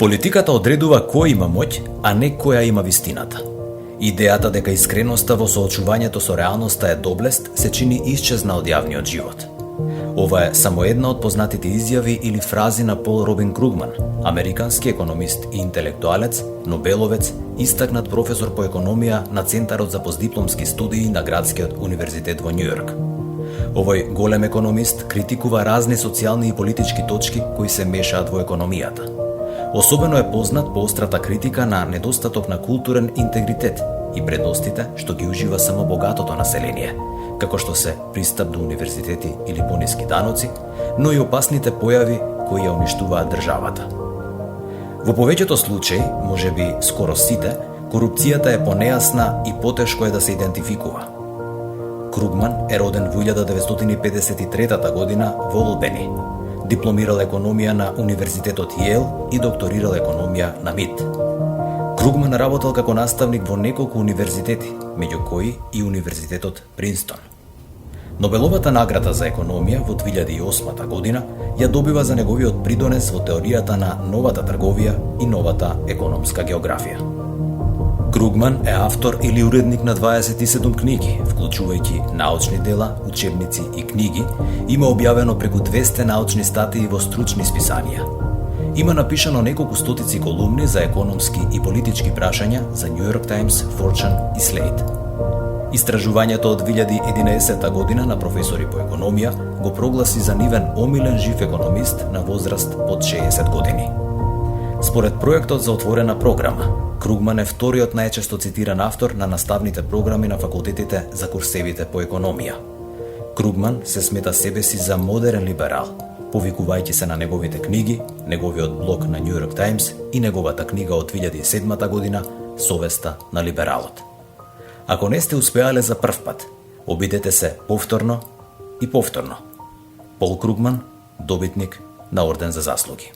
Политиката одредува кој има моќ, а не која има вистината. Идејата дека искреноста во соочувањето со реалноста е доблест се чини исчезна од јавниот живот. Ова е само една од познатите изјави или фрази на Пол Робин Кругман, американски економист и интелектуалец, нобеловец, истакнат професор по економија на Центарот за постдипломски студии на Градскиот универзитет во Њујорк. Овој голем економист критикува разни социјални и политички точки кои се мешаат во економијата. Особено е познат по острата критика на недостаток на културен интегритет и предностите што ги ужива само богатото население, како што се пристап до универзитети или пониски даноци, но и опасните појави кои ја уништуваат државата. Во повеќето случаи, можеби скоро сите, корупцијата е понејасна и потешко е да се идентификува. Кругман е роден во 1953 година во Олбени. Дипломирал економија на Универзитетот Јейл и докторирал економија на МИТ. Кругман работел како наставник во неколку универзитети, меѓу кои и Универзитетот Принстон. Нобеловата награда за економија во 2008 година ја добива за неговиот придонес во теоријата на новата трговија и новата економска географија. Кругман е автор или уредник на 27 книги, вклучувајќи научни дела, учебници и книги. Има објавено преку 200 научни статии во стручни списанија. Има напишано неколку стотици колумни за економски и политички прашања за New York Times, Fortune и Slate. Истражувањето од 2011 година на професори по економија го прогласи за нивен омилен жив економист на возраст под 60 години. Според проектот за отворена програма, Кругман е вториот најчесто цитиран автор на наставните програми на факултетите за курсевите по економија. Кругман се смета себе си за модерен либерал, повикувајќи се на неговите книги, неговиот блог на New York Times и неговата книга од 2007 година Совеста на либералот. Ако не сте успеале за прв пат, обидете се повторно и повторно. Пол Кругман, добитник на Орден за заслуги.